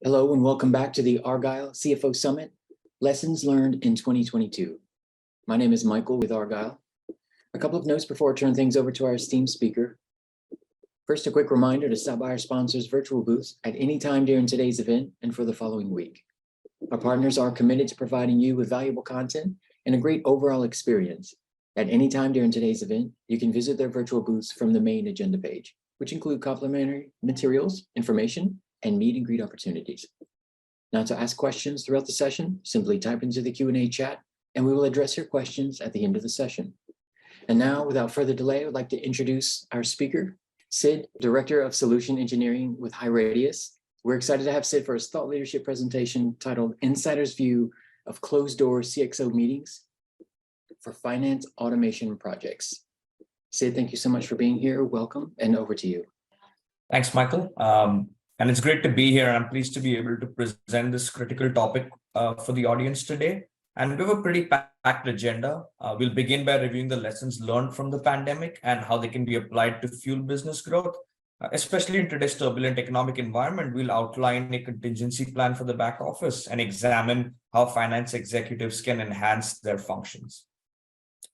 Hello and welcome back to the Argyle CFO Summit, Lessons Learned in 2022. My name is Michael with Argyle. A couple of notes before I turn things over to our esteemed speaker. First, a quick reminder to stop by our sponsors' virtual booths at any time during today's event and for the following week. Our partners are committed to providing you with valuable content and a great overall experience. At any time during today's event, you can visit their virtual booths from the main agenda page, which include complimentary materials, information, and meet and greet opportunities. Now, to ask questions throughout the session, simply type into the Q&A chat and we will address your questions at the end of the session. And now, without further delay, I'd like to introduce our speaker, Sid, Director of Solution Engineering with HighRadius. We're excited to have Sid for his thought leadership presentation titled Insider's View of Closed Door CXO Meetings for Finance Automation Projects. Sid, thank you so much for being here. Welcome, and over to you. Thanks, Michael. And it's great to be here. I'm pleased to be able to present this critical topic for the audience today. And we have a pretty packed agenda. We'll begin by reviewing the lessons learned from the pandemic and how they can be applied to fuel business growth. Especially in today's turbulent economic environment, we'll outline a contingency plan for the back office and examine how finance executives can enhance their functions.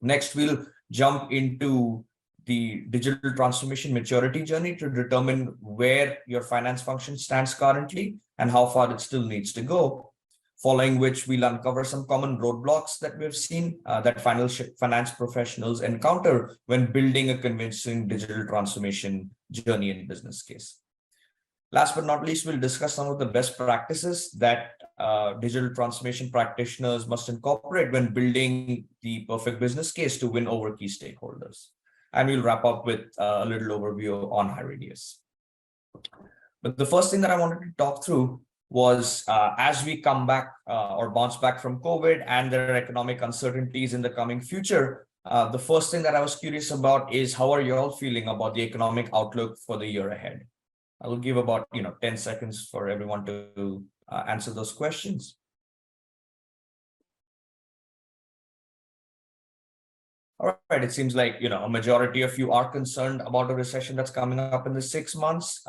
Next, we'll jump into the digital transformation maturity journey to determine where your finance function stands currently and how far it still needs to go. Following which, we'll uncover some common roadblocks that we've seen that finance professionals encounter when building a convincing digital transformation journey and business case. Last but not least, we'll discuss some of the best practices that digital transformation practitioners must incorporate when building the perfect business case to win over key stakeholders. And we'll wrap up with a little overview on HighRadius. But the first thing that I wanted to talk through was as we come back or bounce back from COVID and there are economic uncertainties in the coming future, the first thing that I was curious about is how are you all feeling about the economic outlook for the year ahead? I will give about 10 seconds for everyone to answer those questions. All right, it seems like a majority of you are concerned about a recession that's coming up in the 6 months,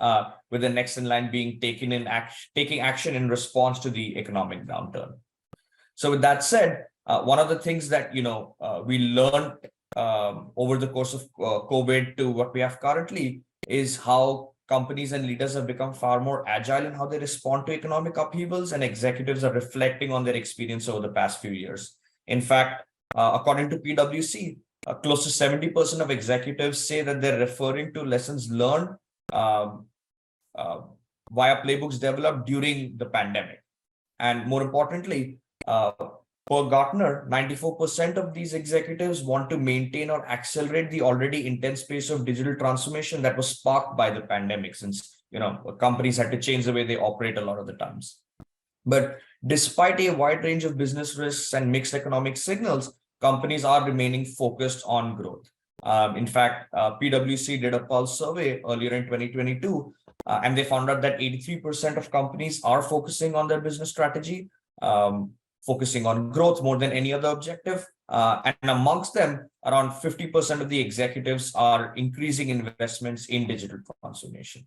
with the next in line being taking action in response to the economic downturn. So with that said, one of the things that we learned over the course of COVID to what we have currently is how companies and leaders have become far more agile in how they respond to economic upheavals, and executives are reflecting on their experience over the past few years. In fact, according to PwC, close to 70% of executives say that they're referring to lessons learned via playbooks developed during the pandemic. And more importantly, per Gartner, 94% of these executives want to maintain or accelerate the already intense pace of digital transformation that was sparked by the pandemic, since companies had to change the way they operate a lot of the times. But despite a wide range of business risks and mixed economic signals, companies are remaining focused on growth. In fact, PwC did a pulse survey earlier in 2022, and they found out that 83% of companies are focusing on their business strategy, focusing on growth more than any other objective. And amongst them, around 50% of the executives are increasing investments in digital transformation.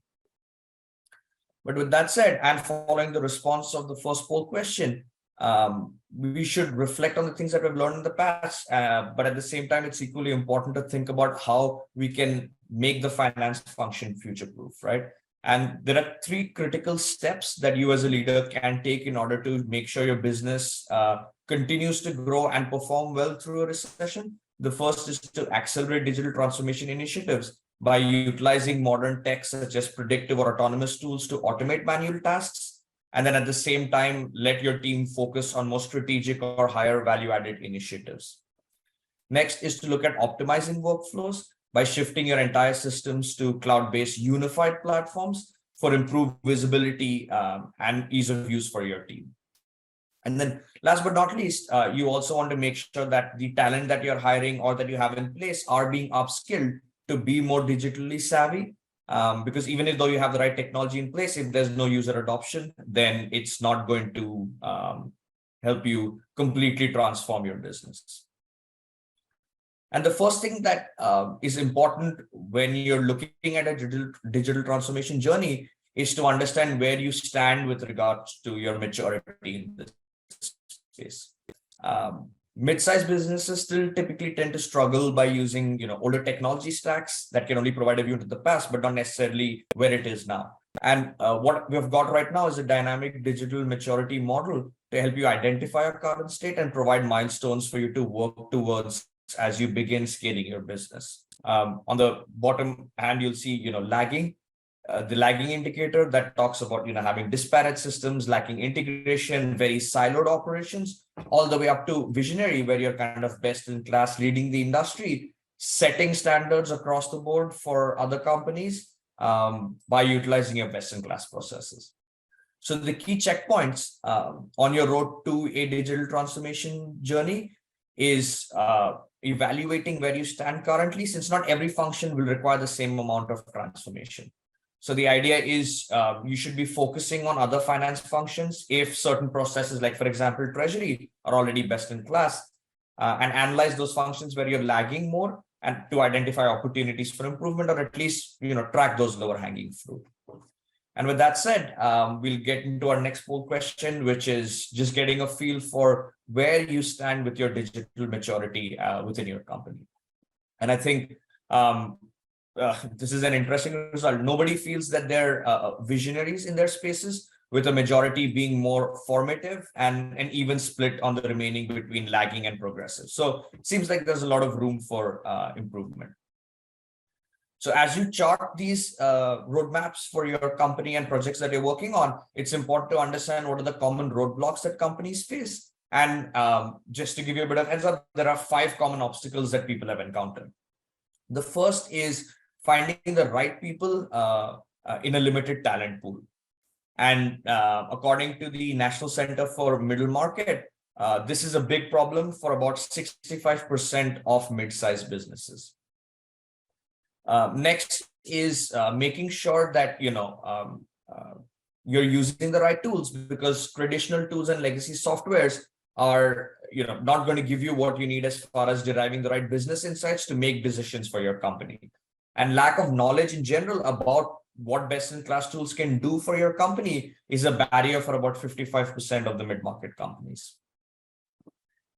But with that said, and following the response of the first poll question, we should reflect on the things that we've learned in the past. But at the same time, it's equally important to think about how we can make the finance function future-proof, right? And there are 3 critical steps that you as a leader can take in order to make sure your business continues to grow and perform well through a recession. The first is to accelerate digital transformation initiatives by utilizing modern tech such as predictive or autonomous tools to automate manual tasks. And then at the same time, let your team focus on more strategic or higher value-added initiatives. Next is to look at optimizing workflows by shifting your entire systems to cloud-based unified platforms for improved visibility and ease of use for your team. And then last but not least, you also want to make sure that the talent that you're hiring or that you have in place are being upskilled to be more digitally savvy. Because even though you have the right technology in place, if there's no user adoption, then it's not going to help you completely transform your business. And the first thing that is important when you're looking at a digital transformation journey is to understand where you stand with regards to your maturity in this space. Mid-sized businesses still typically tend to struggle by using, older technology stacks that can only provide a view into the past, but not necessarily where it is now. And what we've got right now is a dynamic digital maturity model to help you identify your current state and provide milestones for you to work towards as you begin scaling your business. On the bottom hand, you'll see, lagging. The lagging indicator that talks about having disparate systems, lacking integration, very siloed operations, all the way up to visionary, where you're kind of best in class, leading the industry, setting standards across the board for other companies by utilizing your best in class processes. So the key checkpoints on your road to a digital transformation journey is evaluating where you stand currently, since not every function will require the same amount of transformation. So the idea is you should be focusing on other finance functions if certain processes, like for example, treasury, are already best in class, and analyze those functions where you're lagging more, and to identify opportunities for improvement, or at least track those lower hanging fruit. And with that said, we'll get into our next poll question, which is just getting a feel for where you stand with your digital maturity within your company. And I think this is an interesting result. Nobody feels that they're visionaries in their spaces, with a majority being more formative and an even split on the remaining between lagging and progressive. So it seems like there's a lot of room for improvement. So as you chart these roadmaps for your company and projects that you're working on, it's important to understand what are the common roadblocks that companies face. And just to give you a bit of heads up, there are 5 common obstacles that people have encountered. The first is finding the right people in a limited talent pool. And according to the National Center for Middle Market, this is a big problem for about 65% of mid-sized businesses. Next is making sure that you're using the right tools, because traditional tools and legacy softwares are not going to give you what you need as far as deriving the right business insights to make decisions for your company. And lack of knowledge in general about what best-in-class tools can do for your company is a barrier for about 55% of the mid-market companies.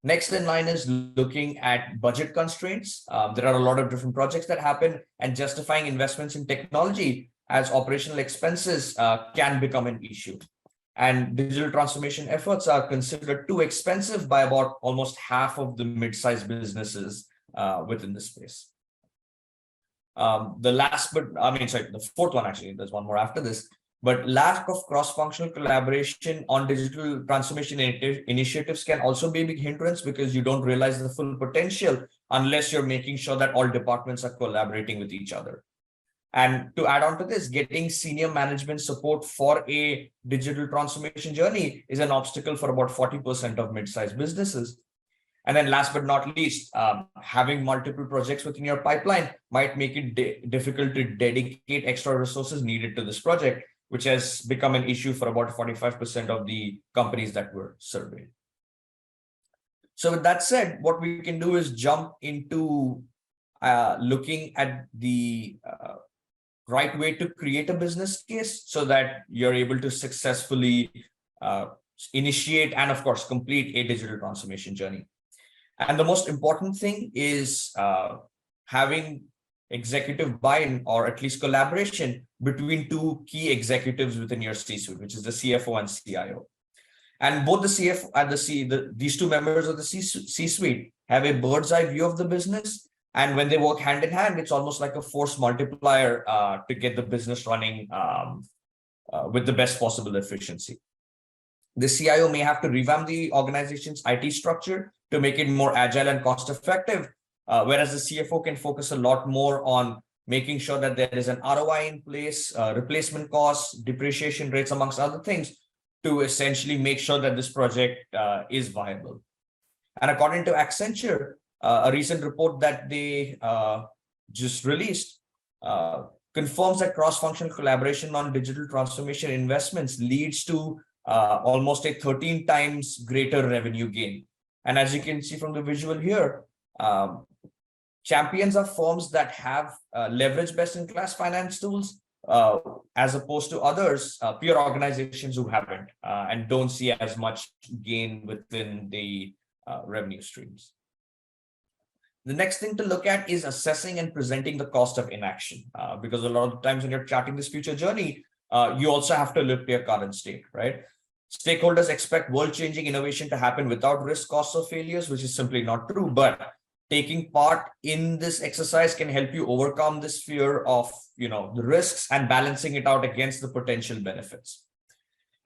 Next in line is looking at budget constraints. There are a lot of different projects that happen, and justifying investments in technology as operational expenses can become an issue. And digital transformation efforts are considered too expensive by about almost half of the mid-sized businesses within the space. The fourth one, actually, there's one more after this, but lack of cross-functional collaboration on digital transformation initiatives can also be a big hindrance, because you don't realize the full potential unless you're making sure that all departments are collaborating with each other. And to add on to this, getting senior management support for a digital transformation journey is an obstacle for about 40% of mid-sized businesses. And then last but not least, having multiple projects within your pipeline might make it difficult to dedicate extra resources needed to this project, which has become an issue for about 45% of the companies that were surveyed. So with that said, what we can do is jump into looking at the right way to create a business case so that you're able to successfully initiate and, of course, complete a digital transformation journey. And the most important thing is having executive buy-in, or at least collaboration, between 2 key executives within your C-suite, which is the CFO and CIO. And both the CFO and these 2 members of the C-suite have a bird's eye view of the business. And when they work hand in hand, it's almost like a force multiplier to get the business running with the best possible efficiency. The CIO may have to revamp the organization's IT structure to make it more agile and cost effective, whereas the CFO can focus a lot more on making sure that there is an ROI in place, replacement costs, depreciation rates, amongst other things, to essentially make sure that this project is viable. And according to Accenture, a recent report that they just released confirms that cross-functional collaboration on digital transformation investments leads to almost a 13 times greater revenue gain. And as you can see from the visual here, champions are firms that have leveraged best-in-class finance tools, as opposed to others, peer organizations who haven't and don't see as much gain within the revenue streams. The next thing to look at is assessing and presenting the cost of inaction, because a lot of times when you're charting this future journey, you also have to look at your current state, right? Stakeholders expect world-changing innovation to happen without risk, costs, or failures, which is simply not true. But taking part in this exercise can help you overcome this fear of, the risks and balancing it out against the potential benefits.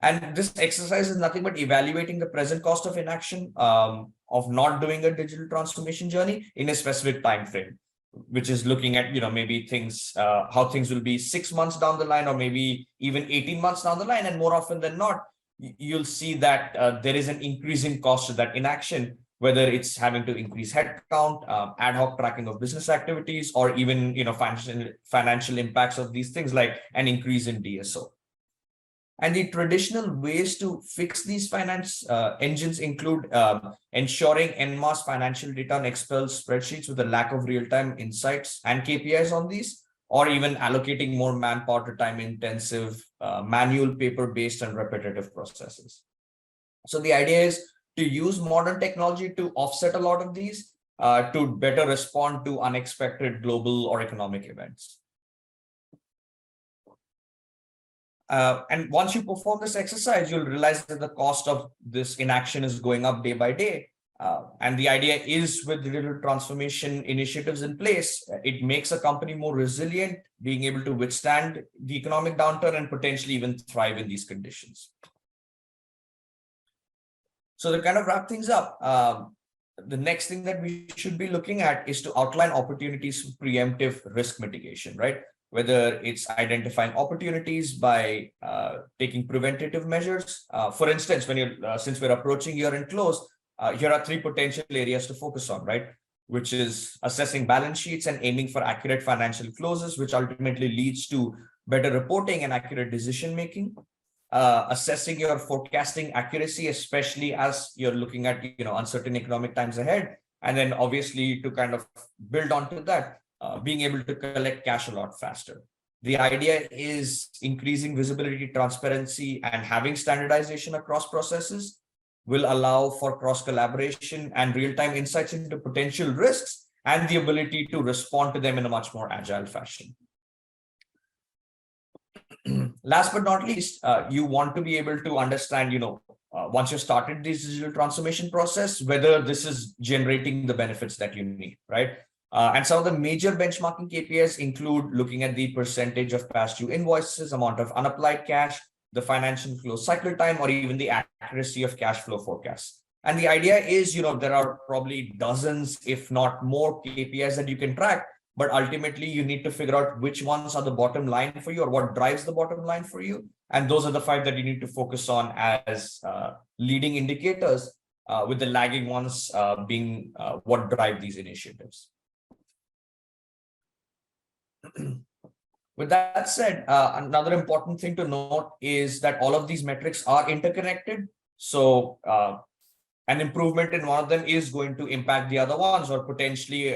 And this exercise is nothing but evaluating the present cost of inaction, of not doing a digital transformation journey in a specific time frame, which is looking at, maybe things, how things will be 6 months down the line, or maybe even 18 months down the line. And more often than not, you'll see that there is an increasing cost to that inaction, whether it's having to increase headcount, ad hoc tracking of business activities, or even financial impacts of these things like an increase in DSO. And the traditional ways to fix these finance engines include ensuring en masse financial data on Excel spreadsheets with a lack of real-time insights and KPIs on these, or even allocating more manpower to time-intensive, manual, paper-based, and repetitive processes. So the idea is to use modern technology to offset a lot of these, to better respond to unexpected global or economic events. And once you perform this exercise, you'll realize that the cost of this inaction is going up day by day. And the idea is, with digital transformation initiatives in place, it makes a company more resilient, being able to withstand the economic downturn and potentially even thrive in these conditions. So to kind of wrap things up, the next thing that we should be looking at is to outline opportunities for preemptive risk mitigation, right? Whether it's identifying opportunities by taking preventative measures. For instance, since we're approaching year-end close, here are 3 potential areas to focus on, right? Which is assessing balance sheets and aiming for accurate financial closes, which ultimately leads to better reporting and accurate decision-making. Assessing your forecasting accuracy, especially as you're looking at, uncertain economic times ahead. And then obviously, to kind of build onto that, being able to collect cash a lot faster. The idea is increasing visibility, transparency, and having standardization across processes will allow for cross-collaboration and real-time insights into potential risks and the ability to respond to them in a much more agile fashion. Last but not least, you want to be able to understand, once you started this digital transformation process, whether this is generating the benefits that you need, right? And some of the major benchmarking KPIs include looking at the percentage of past due invoices, amount of unapplied cash, the financial close cycle time, or even the accuracy of cash flow forecasts. And the idea is, there are probably dozens, if not more, KPIs that you can track, but ultimately you need to figure out which ones are the bottom line for you, or what drives the bottom line for you. And those are the 5 that you need to focus on as leading indicators, with the lagging ones being what drive these initiatives. With that said, another important thing to note is that all of these metrics are interconnected. So an improvement in one of them is going to impact the other ones, or potentially,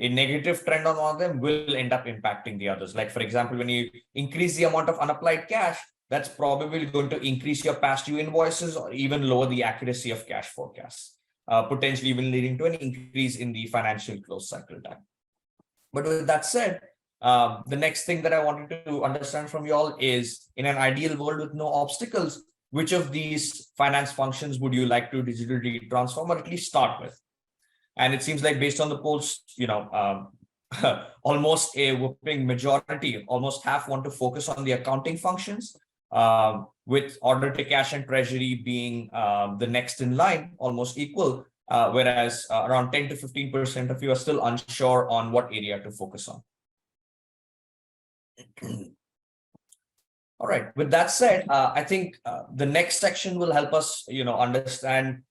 a negative trend on one of them will end up impacting the others. Like, for example, when you increase the amount of unapplied cash, that's probably going to increase your past due invoices or even lower the accuracy of cash forecasts, potentially even leading to an increase in the financial close cycle time. But with that said, the next thing that I wanted to understand from you all is, in an ideal world with no obstacles, which of these finance functions would you like to digitally transform, or at least start with? And it seems like, based on the polls, almost a whopping majority, almost half, want to focus on the accounting functions, with order to cash and treasury being the next in line, almost equal, whereas around 10 to 15% of you are still unsure on what area to focus on. All right. With that said, I think the next section will help us, understand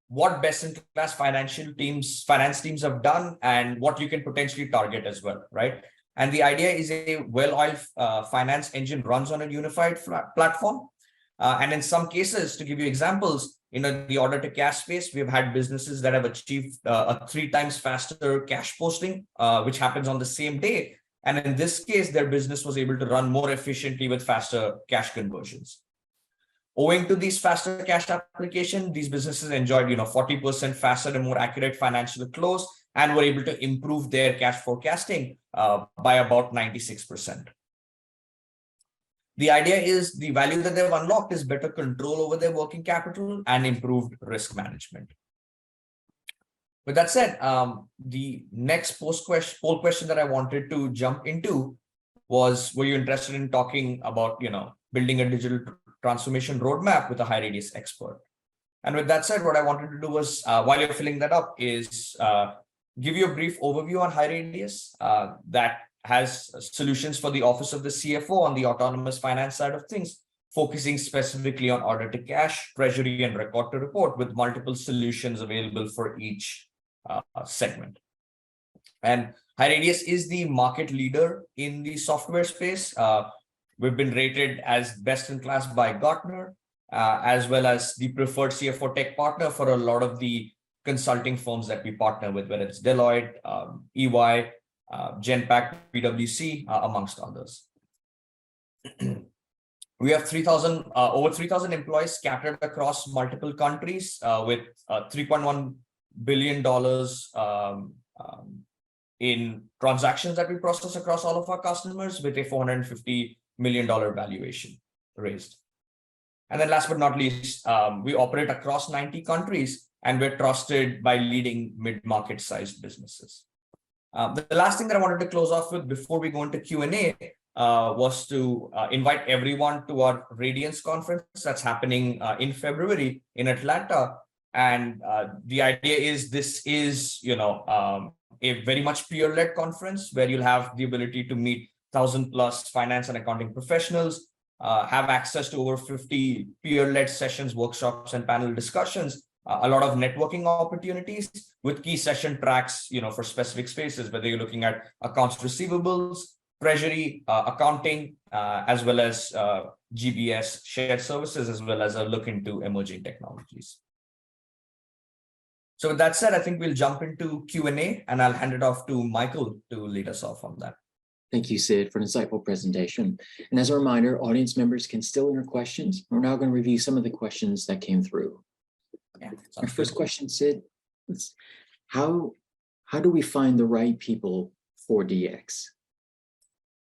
what best-in-class finance teams have done, and what you can potentially target as well, right? And the idea is a well-oiled finance engine runs on a unified platform. And in some cases, to give you examples, in the order to cash space, we've had businesses that have achieved a 3 times faster cash posting, which happens on the same day. And in this case, their business was able to run more efficiently with faster cash conversions. Owing to these faster cash application, these businesses enjoyed 40% faster and more accurate financial close, and were able to improve their cash forecasting by about 96%. The idea is the value that they've unlocked is better control over their working capital and improved risk management. With that said, the next poll question that I wanted to jump into was, were you interested in talking about building a digital transformation roadmap with a high radius expert? And with that said, what I wanted to do was, while you're filling that up, is give you a brief overview on high radius that has solutions for the office of the CFO on the autonomous finance side of things, focusing specifically on order to cash, treasury, and record to report, with multiple solutions available for each segment. And high radius is the market leader in the software space. We've been rated as best in class by Gartner, as well as the preferred CFO tech partner for a lot of the consulting firms that we partner with, whether it's Deloitte, EY, Genpact, PwC, amongst others. We have over 3,000 employees scattered across multiple countries, with $3.1 billion in transactions that we process across all of our customers, with a $450 million valuation raised. And then last but not least, we operate across 90 countries, and we're trusted by leading mid-market sized businesses. The last thing that I wanted to close off with before we go into Q&A was to invite everyone to our Radiance conference that's happening in February in Atlanta. And the idea is this is, a very much peer-led conference where you'll have the ability to meet 1,000+ finance and accounting professionals, have access to over 50 peer-led sessions, workshops, and panel discussions, a lot of networking opportunities with key session tracks, for specific spaces, whether you're looking at accounts receivables, treasury, accounting, as well as GBS shared services, as well as a look into emerging technologies. So with that said, I think we'll jump into Q&A, and I'll hand it off to Michael to lead us off on that. Thank you, Sid, for an insightful presentation. And as a reminder, audience members can still enter questions. We're now going to review some of the questions that came through. Yeah, our first question, Sid, is how do we find the right people for DX?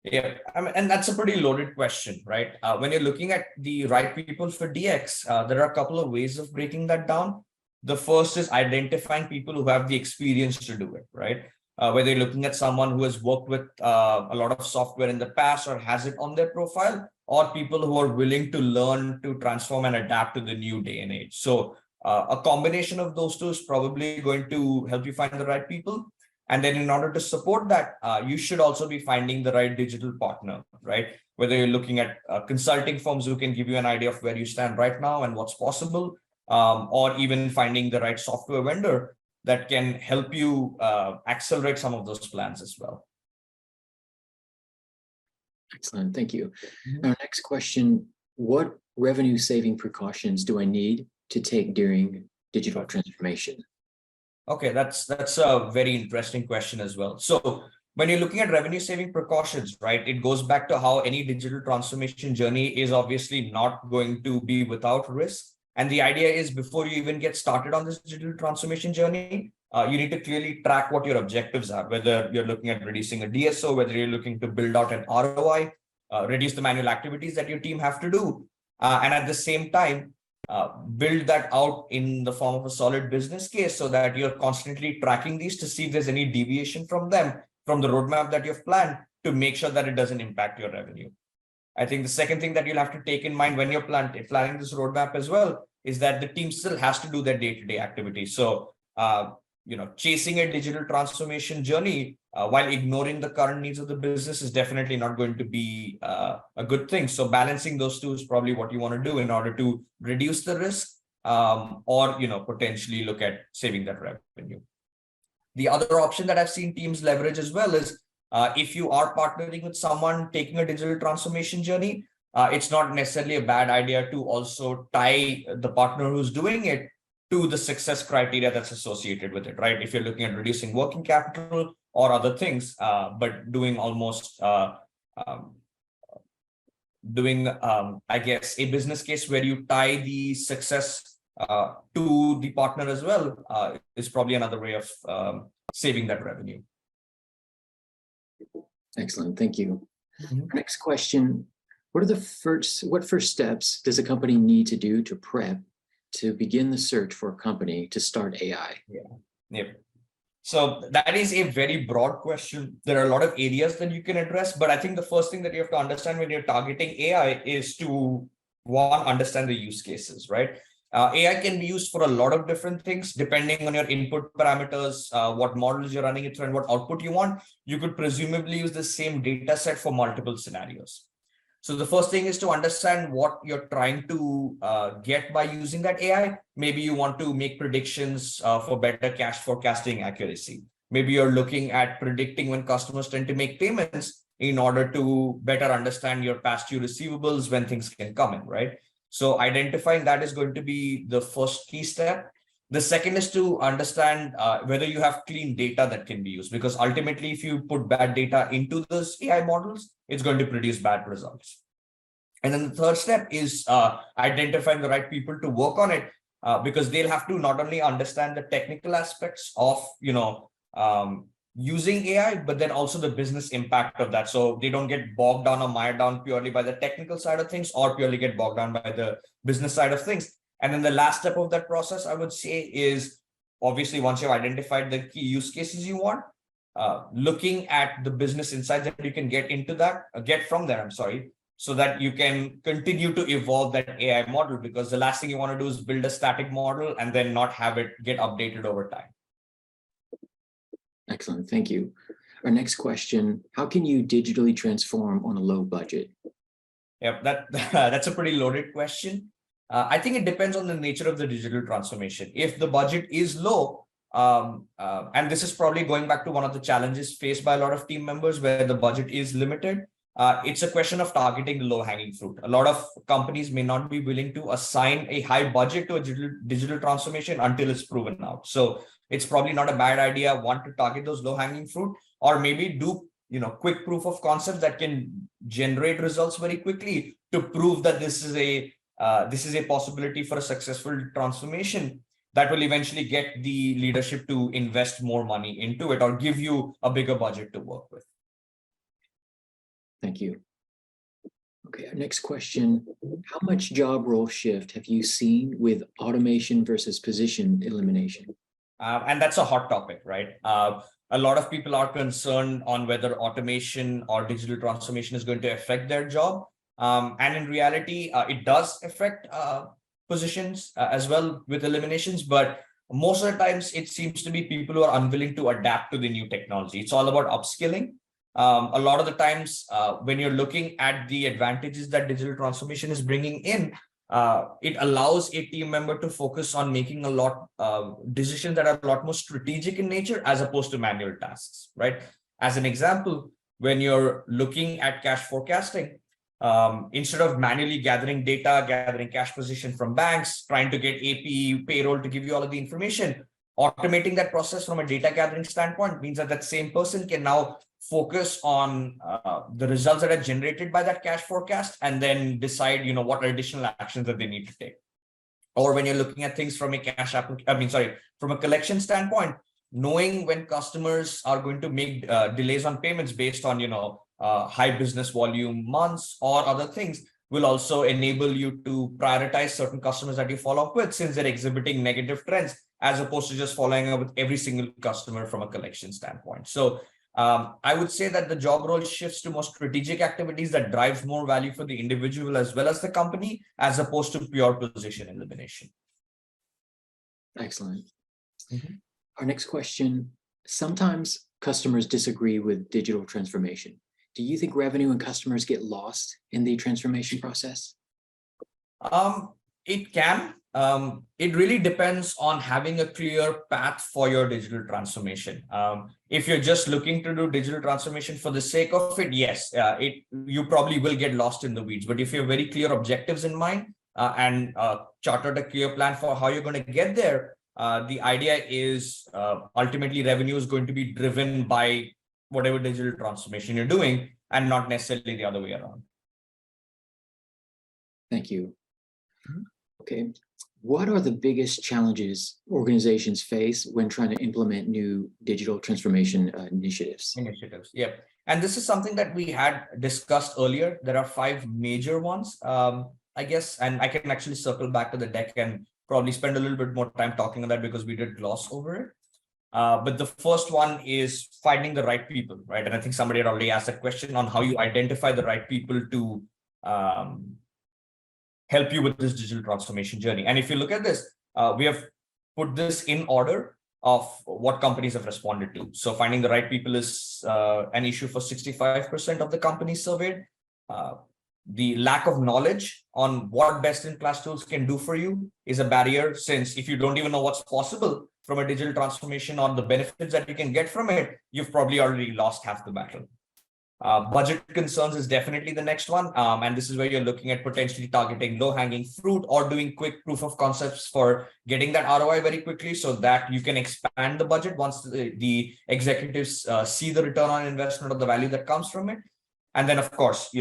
Yeah, and that's a pretty loaded question, right? When you're looking at the right people for DX, there are a couple of ways of breaking that down. The first is identifying people who have the experience to do it, right? Whether you're looking at someone who has worked with a lot of software in the past or has it on their profile, or people who are willing to learn to transform and adapt to the new day and age. So a combination of those two is probably going to help you find the right people. And then in order to support that, you should also be finding the right digital partner, right? Whether you're looking at consulting firms who can give you an idea of where you stand right now and what's possible, or even finding the right software vendor that can help you accelerate some of those plans as well. Excellent, thank you. Our next question, what revenue saving precautions do I need to take during digital transformation? Okay, that's a very interesting question as well. So when you're looking at revenue saving precautions, right, it goes back to how any digital transformation journey is obviously not going to be without risk. And the idea is, before you even get started on this digital transformation journey, you need to clearly track what your objectives are, whether you're looking at reducing a DSO, whether you're looking to build out an ROI, reduce the manual activities that your team have to do. And at the same time, build that out in the form of a solid business case so that you're constantly tracking these to see if there's any deviation from them, from the roadmap that you've planned, to make sure that it doesn't impact your revenue. I think the second thing that you'll have to take in mind when you're planning this roadmap as well is that the team still has to do their day-to-day activities. So, chasing a digital transformation journey while ignoring the current needs of the business is definitely not going to be a good thing. So balancing those two is probably what you want to do in order to reduce the risk, or potentially look at saving that revenue. The other option that I've seen teams leverage as well is if you are partnering with someone taking a digital transformation journey, it's not necessarily a bad idea to also tie the partner who's doing it to the success criteria that's associated with it, right? If you're looking at reducing working capital or other things, but doing almost um, I guess, a business case where you tie the success to the partner as well is probably another way of saving that revenue. Excellent, thank you. Next question, what first steps does a company need to do to prep to begin the search for a company to start AI? Yep. So that is a very broad question. There are a lot of areas that you can address, but I think the first thing that you have to understand when you're targeting AI is to, one, understand the use cases, right? AI can be used for a lot of different things, depending on your input parameters, what models you're running it through, and what output you want. You could presumably use the same data set for multiple scenarios. So the first thing is to understand what you're trying to get by using that AI. Maybe you want to make predictions for better cash forecasting accuracy. Maybe you're looking at predicting when customers tend to make payments in order to better understand your past due receivables when things can come in, right? So identifying that is going to be the first key step. The second is to understand whether you have clean data that can be used, because ultimately, if you put bad data into those AI models, it's going to produce bad results. And then the third step is identifying the right people to work on it, because they'll have to not only understand the technical aspects of using AI, but then also the business impact of that. So they don't get bogged down or mired down purely by the technical side of things, or purely get bogged down by the business side of things. And then the last step of that process, I would say, is obviously once you've identified the key use cases you want, looking at the business insights that you can get from there, so that you can continue to evolve that AI model, because the last thing you want to do is build a static model and then not have it get updated over time. Excellent, thank you. Our next question, how can you digitally transform on a low budget? Yep, that's a pretty loaded question. I think it depends on the nature of the digital transformation. If the budget is low, and this is probably going back to one of the challenges faced by a lot of team members where the budget is limited, it's a question of targeting the low-hanging fruit. A lot of companies may not be willing to assign a high budget to a digital transformation until it's proven out. So it's probably not a bad idea, one, to target those low-hanging fruit, or maybe do quick proof of concepts that can generate results very quickly to prove that this is a possibility for a successful transformation that will eventually get the leadership to invest more money into it or give you a bigger budget to work with. Thank you. Okay, our next question, how much job role shift have you seen with automation versus position elimination? And that's a hot topic, right? A lot of people are concerned on whether automation or digital transformation is going to affect their job. And in reality, it does affect positions as well with eliminations, but most of the times it seems to be people who are unwilling to adapt to the new technology. It's all about upskilling. A lot of the times when you're looking at the advantages that digital transformation is bringing in, it allows a team member to focus on making a lot decisions that are a lot more strategic in nature as opposed to manual tasks, right? As an example, when you're looking at cash forecasting, instead of manually gathering data, gathering cash position from banks, trying to get AP, payroll to give you all of the information, automating that process from a data gathering standpoint means that that same person can now focus on the results that are generated by that cash forecast and then decide, what additional actions that they need to take. Or when you're looking at things from a from a collection standpoint, knowing when customers are going to make delays on payments based on, high business volume months or other things will also enable you to prioritize certain customers that you follow up with, since they're exhibiting negative trends, as opposed to just following up with every single customer from a collection standpoint. So I would say that the job role shifts to more strategic activities that drives more value for the individual as well as the company, as opposed to pure position elimination. Excellent. Our next question, sometimes customers disagree with digital transformation. Do you think revenue and customers get lost in the transformation process? It can. It really depends on having a clear path for your digital transformation. If you're just looking to do digital transformation for the sake of it, yes, you probably will get lost in the weeds. But if you have very clear objectives in mind, and chartered a clear plan for how you're going to get there, the idea is ultimately revenue is going to be driven by whatever digital transformation you're doing and not necessarily the other way around. Thank you. Mhm. Okay. What are the biggest challenges organizations face when trying to implement new digital transformation initiatives? Yep. And this is something that we had discussed earlier. There are 5 major ones, I guess, and I can actually circle back to the deck and probably spend a little bit more time talking on that because we did gloss over it. But the first one is finding the right people, right? And I think somebody had already asked that question on how you identify the right people to help you with this digital transformation journey. And if you look at this, we have put this in order of what companies have responded to. So finding the right people is an issue for 65% of the companies surveyed. The lack of knowledge on what best-in-class tools can do for you is a barrier, since if you don't even know what's possible from a digital transformation or the benefits that you can get from it, you've probably already lost half the battle. Budget concerns is definitely the next one. And this is where you're looking at potentially targeting low-hanging fruit or doing quick proof of concepts for getting that ROI very quickly so that you can expand the budget once the executives see the return on investment or the value that comes from it. And then, of course,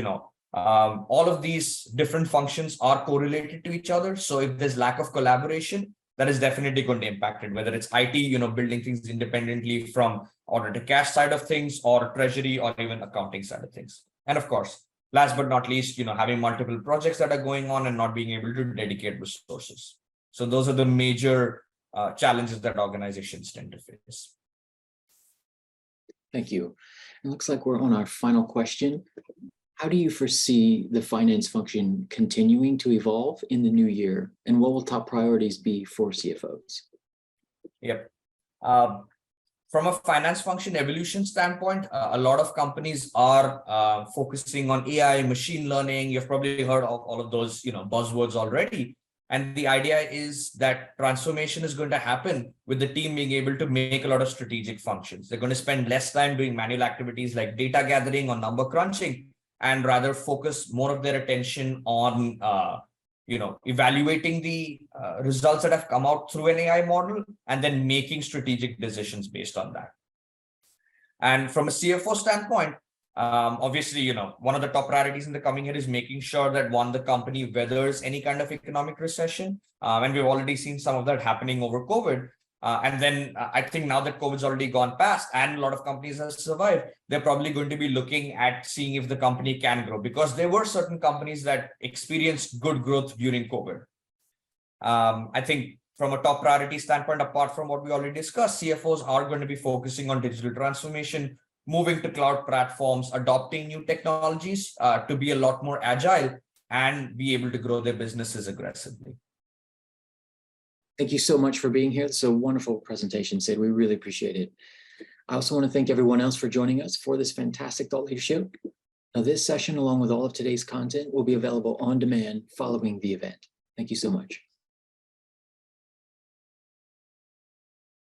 all of these different functions are correlated to each other. So if there's lack of collaboration, that is definitely going to impact it, whether it's IT, building things independently from order to cash side of things, or treasury, or even accounting side of things. And of course, last but not least, having multiple projects that are going on and not being able to dedicate resources. So those are the major challenges that organizations tend to face. Thank you. It looks like we're on our final question. How do you foresee the finance function continuing to evolve in the new year? And what will top priorities be for CFOs? Yep. From a finance function evolution standpoint, a lot of companies are focusing on AI, machine learning. You've probably heard of all of those, buzzwords already. And the idea is that transformation is going to happen with the team being able to make a lot of strategic functions. They're going to spend less time doing manual activities like data gathering or number crunching, and rather focus more of their attention on, evaluating the results that have come out through an AI model and then making strategic decisions based on that. And from a CFO standpoint, obviously, one of the top priorities in the coming year is making sure that the company weathers any kind of economic recession. And we've already seen some of that happening over COVID. And then I think now that COVID's already gone past and a lot of companies have survived, they're probably going to be looking at seeing if the company can grow, because there were certain companies that experienced good growth during COVID. I think from a top priority standpoint, apart from what we already discussed, CFOs are going to be focusing on digital transformation, moving to cloud platforms, adopting new technologies to be a lot more agile and be able to grow their businesses aggressively. Thank you so much for being here. It's a wonderful presentation, Sid. We really appreciate it. I also want to thank everyone else for joining us for this fantastic thought leadership. Now, this session, along with all of today's content, will be available on demand following the event. Thank you so much.